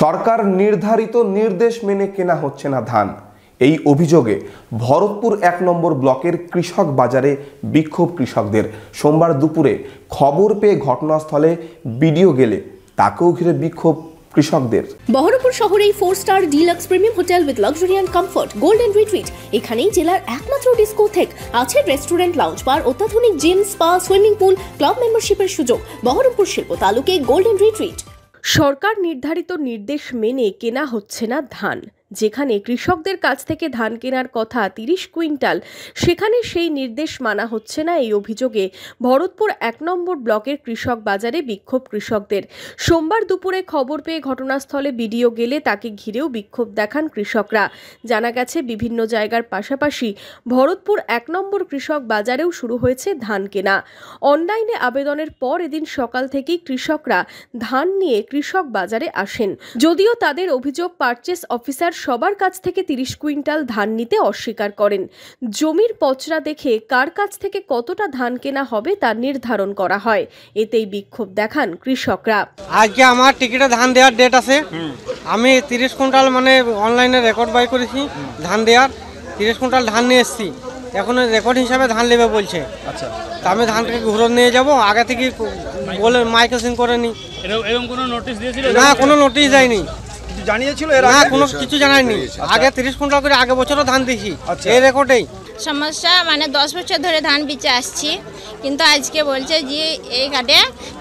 সরকার নির্ধারিত নির্দেশ মেনে কেনা হচ্ছে না ধান। এই অভিযোগে ভরতপুর ১ নম্বর ব্লকের কৃষক বাজারে বিক্ষোভ কৃষকদের। সোমবার দুপুরে খবর পেয়ে ঘটনাস্থলে বিডিও গেলে তাকেও ঘিরে বিক্ষোভ কৃষকদের। বহরমপুর শহরেই 4 star deluxe premium hotel with luxury and comfort golden retreat. এখানেই জেলার একমাত্র ডিস্কোথেক, আছে রেস্টুরেন্ট, লাউঞ্জ বার, অত্যাধুনিক gym, spa, swimming pool, club মেম্বারশিপের সুযোগ। বহরমপুর শিল্প তালুকে গোল্ডেন রিট্রিট। সরকার নির্ধারিত নির্দেশ মেনে কেনা হচ্ছে না ধান। যেখানে কৃষকদের কাছ থেকে ধান কেনার কথা 30 কুইন্টাল, সেখানে সেই নির্দেশ মানা হচ্ছে না। এই অভিযোগে ভরতপুর ১ নম্বর ব্লকের কৃষক বাজারে বিক্ষোভ কৃষকদের। সোমবার দুপুরে খবর পেয়ে ঘটনাস্থলে বিডিও গেলে তাকে ঘিরেও বিক্ষোভ দেখান কৃষকরা। জানা গেছে, বিভিন্ন জায়গার পাশাপাশি ভরতপুর ১ নম্বর কৃষক বাজারেও শুরু হয়েছে ধান কেনা। অনলাইনে আবেদনের পর এদিন সকাল থেকেই কৃষকরা ধান নিয়ে কৃষক বাজারে আসেন। যদিও তাদের অভিযোগ, পারচেস অফিসার সবার কাছ থেকে 30 কুইন্টাল ধান নিতে অস্বীকার করেন। জমির পচরা দেখে কার কাছ থেকে কতটা ধান কেনা হবে তা নির্ধারণ করা হয়। এতেই বিক্ষোভ দেখান কৃষকরা। আজকে আমার টিকিটে ধান দেওয়ার ডেট আছে। আমি 30 কুইন্টাল অনলাইনে রেকর্ড বাই করেছি ধান দেওয়ার। 30 কুইন্টাল ধান নিয়ে এসেছি। এখন রেকর্ড হিসাবে ধান নেবে বলছে। আচ্ছা, তা আমি ধানটাকে ঘুরে নিয়ে যাব। আগে থেকে বলে মাইকেশিং করে নি। এরকম কোনো নোটিশ দিয়েছিল না? কোনো নোটিশ দেয়নি। জানিয়েছিল না, কোনো কিছু জানায়নি। আগে 30 কুইন্টাল করে আগে বছরও ধান দিয়েছি এই রেকর্ডেই। সমস্যা 10 বছর ধরে ধান বিচে আসছি, কিন্তু আজকে বলছে যে এই ঘাটে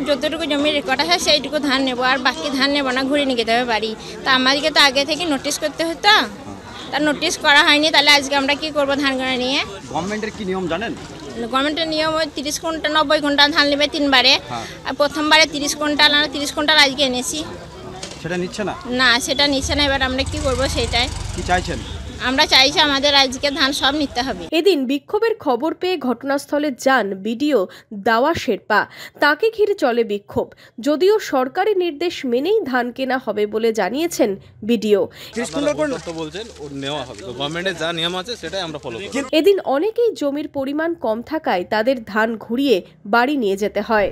যতটুকু জমির রেকর্ড আছে সেইটুকু ধান নেবো, আর বাকি ধান নেবো না, ঘুরে নিয়ে যেতে হবে বাড়ি। তা আমাদেরকে তো আগে থেকে নোটিশ করতে হতো, তা নোটিশ করা হয়নি। তাহলে আজকে আমরা কি করবো ধান গোড়া নিয়ে? গভর্নমেন্টের কি নিয়ম জানেন? গভর্নমেন্টের নিয়ম 30 কুইন্টাল 90 কুইন্টাল ধান নেবে 3 বারে। আর প্রথমবারে 30 কুইন্টাল, আর 30 কুইন্টাল আজকে এনেছি। সেটা নিচ্ছে না? না, সেটা নিচ্ছে না। এবার আমরা কি করবো সেটাই কি চাইছেন? আমরা চাইছি আমাদের আজকে ধান সব নিতে হবে। এদিন বিক্ষোভের খবর পেয়ে ঘটনাস্থলে যান বিডিও দাওয়া শেরপা। তাকে ঘিরে চলে বিক্ষোভ। যদিও সরকারি নির্দেশ মেনেই ধান কেনা হবে বলে জানিয়েছেন বিডিও। এদিন অনেকেই জমির পরিমাণ কম থাকায় তাদের ধান ঘুরিয়ে বাড়ি নিয়ে যেতে হয়।